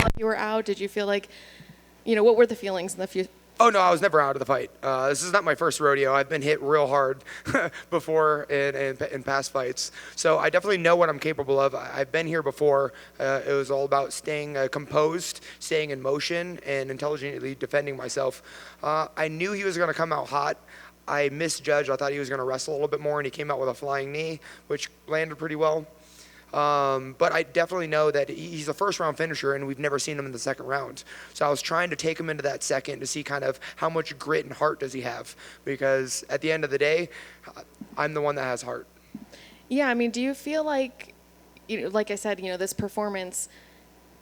like you were out? Did you feel like, what were the feelings in the few? Oh, no, I was never out of the fight. This is not my first rodeo. I've been hit real hard before in past fights. So I definitely know what I'm capable of. I've been here before. It was all about staying composed, staying in motion, and intelligently defending myself. I knew he was going to come out hot. I misjudged. I thought he was going to wrestle a little bit more, and he came out with a flying knee, which landed pretty well. But I definitely know that he's a first-round finisher, and we've never seen him in the second round. So I was trying to take him into that second to see kind of how much grit and heart does he have. Because at the end of the day, I'm the one that has heart. Yeah, I mean, do you feel like, like I said, this performance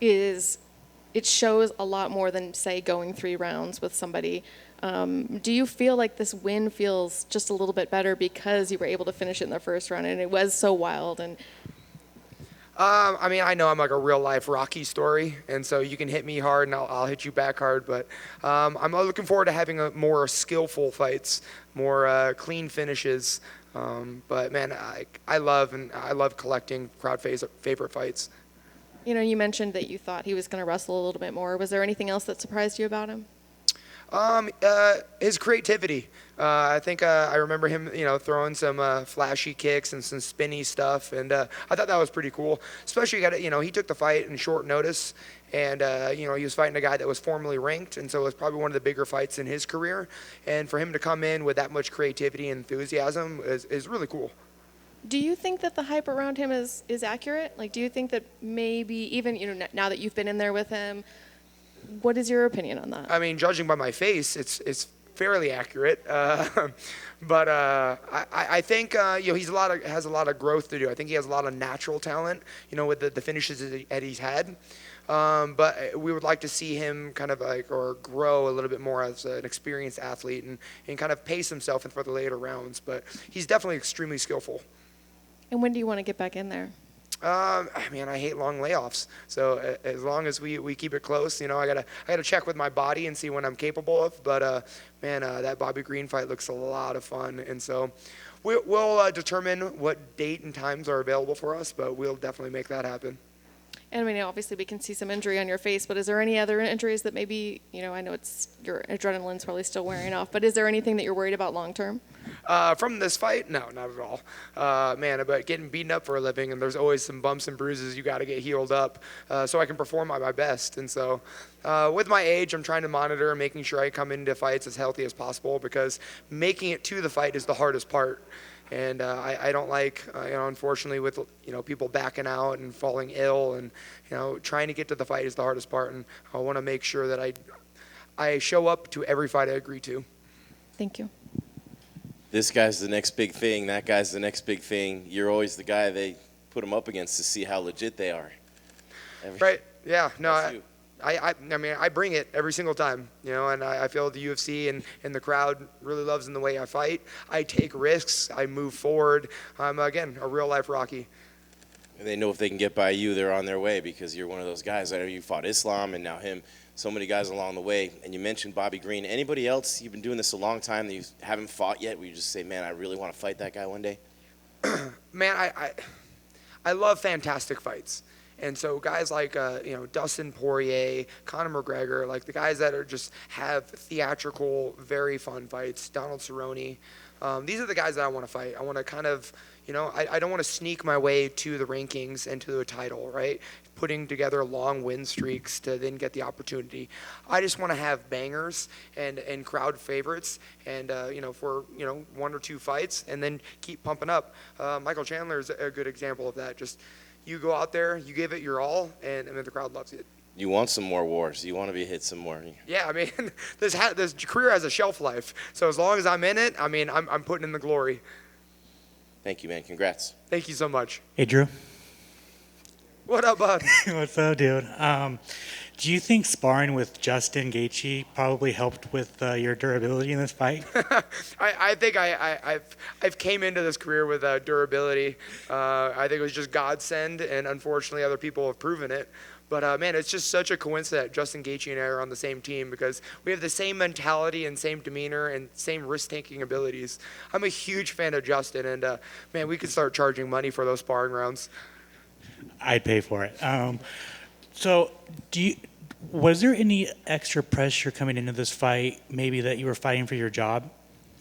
it shows a lot more than, say, going 3 rounds with somebody. Do you feel like this win feels just a little bit better because you were able to finish it in the first round, and it was so wild? And I mean, I know I'm like a real life Rocky story, and so you can hit me hard and I'll hit you back hard, but I'm looking forward to having more skillful fights, more clean finishes. But man, I love collecting crowd favorite fights. You mentioned that you thought he was going to wrestle a little bit more. Was there anything else that surprised you about him? His creativity. I think I remember him, throwing some flashy kicks and some spinny stuff, and I thought that was pretty cool. Especially, he took the fight in short notice, and he was fighting a guy that was formerly ranked, and so it was probably one of the bigger fights in his career. And for him to come in with that much creativity and enthusiasm is really cool. Do you think that the hype around him is accurate? Like, do you think that maybe even now that you've been in there with him? What is your opinion on that? I mean, judging by my face, it's fairly accurate. But I think he's has a lot of growth to do. I think he has a lot of natural talent, with the finishes that he's had. But we would like to see him kind of grow a little bit more as an experienced athlete and kind of pace himself for the later rounds. But he's definitely extremely skillful. And when do you want to get back in there? I hate long layoffs. So as long as we keep it close, I gotta check with my body and see what I'm capable of. But that Bobby Green fight looks a lot of fun, and so we'll determine what date and times are available for us. But we'll definitely make that happen. And obviously we can see some injury on your face, but is there any other injuries that maybe, I know your adrenaline's probably still wearing off, but is there anything that you're worried about long term? From this fight? No, not at all. About getting beaten up for a living, and there's always some bumps and bruises you got to get healed up so I can perform at my best. And so with my age, I'm trying to monitor and making sure I come into fights as healthy as possible, because making it to the fight is the hardest part. And I don't like, unfortunately, with people backing out and falling ill, and trying to get to the fight is the hardest part. And I want to make sure that I show up to every fight I agree to. Thank you. This guy's the next big thing. That guy's the next big thing. You're always the guy they put them up against to see how legit they are. Right? Yeah. No. I bring it every single time, and I feel the UFC and the crowd really loves in the way I fight. I take risks. I move forward. I'm, again, a real-life Rocky. And they know if they can get by you, they're on their way, because you're one of those guys. I know you fought Islam and now him, so many guys along the way. And you mentioned Bobby Green. Anybody else, you've been doing this a long time, that you haven't fought yet, where you just say, man, I really want to fight that guy one day? Man, I love fantastic fights. And so guys like, Dustin Poirier, Conor McGregor, like the guys that have theatrical, very fun fights, Donald Cerrone, these are the guys that I want to fight. I want to kind of, I don't want to sneak my way to the rankings and to a title, right? Putting together long win streaks to then get the opportunity. I just want to have bangers and crowd favorites and, for, 1 or 2 fights, and then keep pumping up. Michael Chandler is a good example of that. Just, you go out there, you give it your all, and the crowd loves it. You want some more wars. You want to be hit some more. Yeah, this career has a shelf life. So as long as I'm in it, I'm putting in the glory. Thank you, man. Congrats. Thank you so much. Hey, Drew. What up, bud? What's up, dude? Do you think sparring with Justin Gaichi probably helped with your durability in this fight? I think I've came into this career with durability. I think it was just godsend, and unfortunately other people have proven it. But, man, it's just such a coincidence that Justin Gaichi and I are on the same team, because we have the same mentality and same demeanor and same risk-taking abilities. I'm a huge fan of Justin, and, man, we could start charging money for those sparring rounds. I'd pay for it. So do Was there any extra pressure coming into this fight, maybe that you were fighting for your job?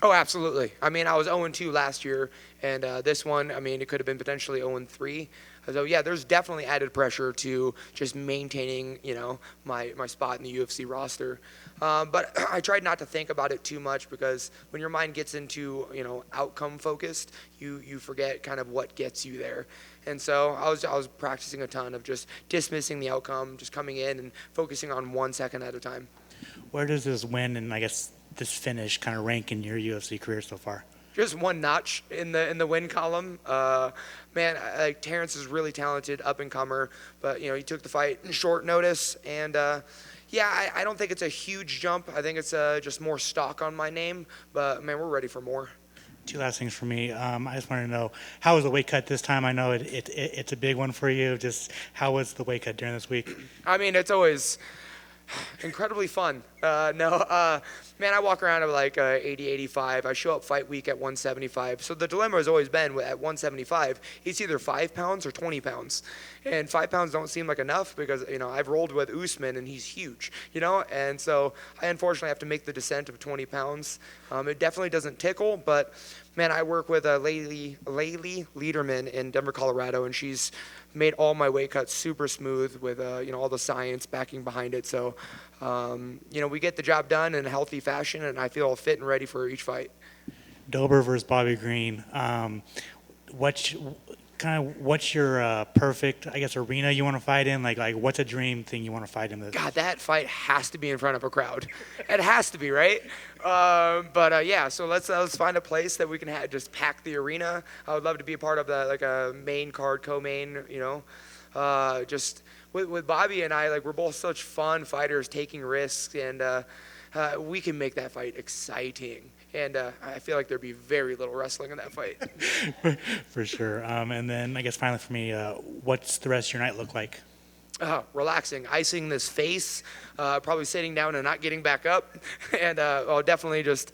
Oh, absolutely. I mean, I was 0-2 last year, and this one, I mean, it could have been potentially 0-3. So yeah, there's definitely added pressure to just maintaining, my spot in the UFC roster. But I tried not to think about it too much because when your mind gets into, outcome focused, you forget kind of what gets you there. And so I was practicing a ton of just dismissing the outcome, just coming in and focusing on 1 second at a time. Where does this win and I guess this finish kind of rank in your UFC career so far? Just one notch in the win column. Man, Terrence is really talented, up and comer, but he took the fight in short notice, and yeah, I don't think it's a huge jump. I think it's just more stock on my name, but man, we're ready for more. Two last things for me. I just wanted to know, how was the weight cut this time? I know it's a big one for you. Just how was the weight cut during this week? I mean, it's always incredibly fun. Man, I walk around at like 80, 85. I show up fight week at 175. So the dilemma has always been at 175, it's either 5 pounds or 20 pounds. And 5 pounds don't seem like enough because, I've rolled with Usman and he's huge, and so I unfortunately have to make the descent of 20 pounds. It definitely doesn't tickle, but man, I work with Laylee Liederman in Denver, Colorado, and she's made all my weight cuts super smooth with, all the science backing behind it. So, we get the job done in a healthy fashion, and I feel fit and ready for each fight. Dober versus Bobby Green. What's your perfect, I guess, arena you want to fight in? Like what's a dream thing you want to fight in this? God, that fight has to be in front of a crowd. It has to be, right? Yeah, so let's find a place that we can just pack the arena. I would love to be a part of that, like a main card, co-main, just with Bobby and I, we're both such fun fighters taking risks, and we can make that fight exciting. And I feel like there'd be very little wrestling in that fight. For sure. And then I guess finally for me, what's the rest of your night look like? Relaxing, icing this face, probably sitting down and not getting back up, and definitely just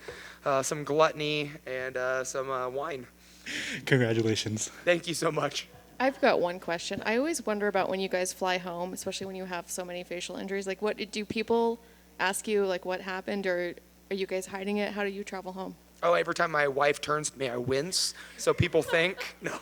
some gluttony and some wine. Congratulations. Thank you so much. I've got one question. I always wonder about when you guys fly home, especially when you have so many facial injuries. What do people ask you, what happened, or are you guys hiding it? How do you travel home? Oh, every time my wife turns to me, I wince. So people think, no.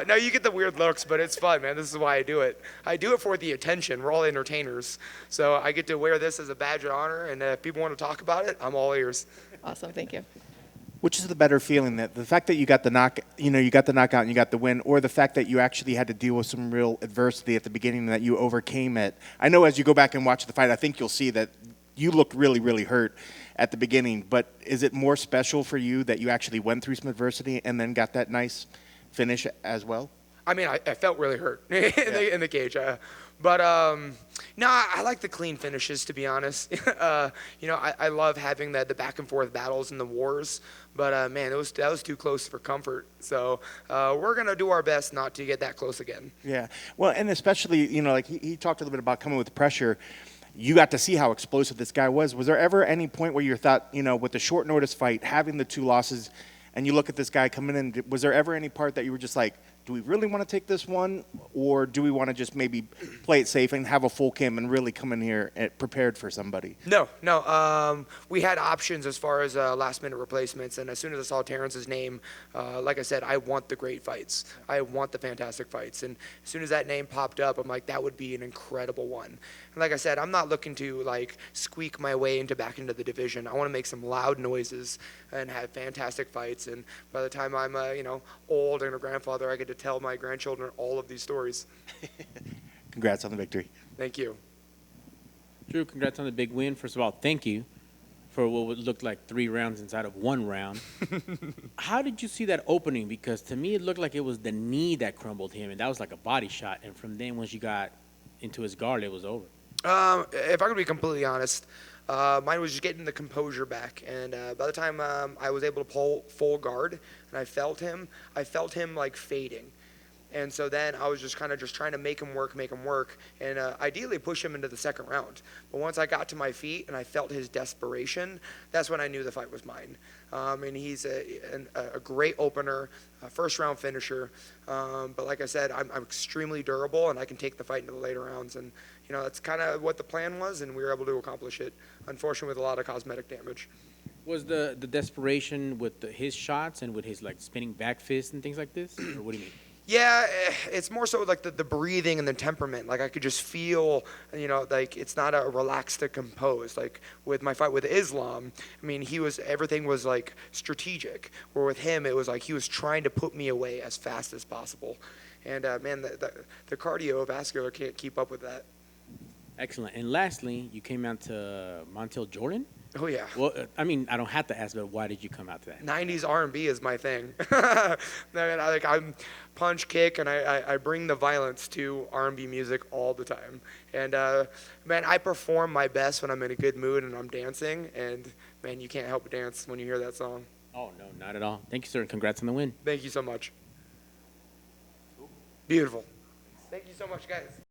No, you get the weird looks, but it's fun, man. This is why I do it. I do it for the attention. We're all entertainers. So I get to wear this as a badge of honor, and if people want to talk about it, I'm all ears. Awesome, thank you. Which is the better feeling, that the fact that you got the knockout and you got the win, or the fact that you actually had to deal with some real adversity at the beginning and that you overcame it? I know as you go back and watch the fight, I think you'll see that you looked really, really hurt at the beginning, but is it more special for you that you actually went through some adversity and then got that nice finish as well? I mean, I felt really hurt in the cage. But no, I like the clean finishes, to be honest. I love having the back and forth battles and the wars. But man, that was too close for comfort. So we're gonna do our best not to get that close again. Yeah. Well, and especially, he talked a little bit about coming with pressure. You got to see how explosive this guy was. Was there ever any point where you thought, with the short notice fight, having the 2 losses, and you look at this guy coming in, was there ever any part that you were just like, do we really want to take this one, or do we want to just maybe play it safe and have a full cam and really come in here prepared for somebody? No. We had options as far as last-minute replacements, and as soon as I saw Terrence's name, like I said, I want the great fights. I want the fantastic fights, and as soon as that name popped up, I'm like, that would be an incredible one. And like I said, I'm not looking to squeak my way back into the division. I want to make some loud noises and have fantastic fights, and by the time I'm old and a grandfather, I get to tell my grandchildren all of these stories. Congrats on the victory. Thank you. Drew, congrats on the big win. First of all, thank you for what would look like 3 rounds inside of 1 round. How did you see that opening? Because to me, it looked like it was the knee that crumbled him, and that was like a body shot. And from then, once you got into his guard, it was over. If I could be completely honest, mine was just getting the composure back, and by the time I was able to pull full guard and I felt him fading. And so then I was just kind of trying to make him work, and ideally push him into the second round. But once I got to my feet and I felt his desperation, that's when I knew the fight was mine. And he's a great opener, a first-round finisher. But like I said, I'm extremely durable, and I can take the fight into the later rounds. And you know, that's kind of what the plan was, and we were able to accomplish it, unfortunately with a lot of cosmetic damage. Was the desperation with his shots and with his like spinning back fist and things like this, or what do you mean? Yeah, it's more so like the breathing and the temperament. Like I could just feel, you know, like it's not a relaxed to composed. Like with my fight with Islam, I mean, everything was like strategic. Where with him, it was like he was trying to put me away as fast as possible. And man, the cardiovascular can't keep up with that. Excellent. And lastly, you came out to Montel Jordan. Oh yeah. Well, I mean, I don't have to ask, but why did you come out to that? 90s R&B is my thing. I'm punch, kick, and I bring the violence to R&B music all the time. And man, I perform my best when I'm in a good mood and I'm dancing. And man, you can't help but dance when you hear that song. Oh no, not at all. Thank you, sir, and congrats on the win. Thank you so much. Beautiful. Thank you so much, guys.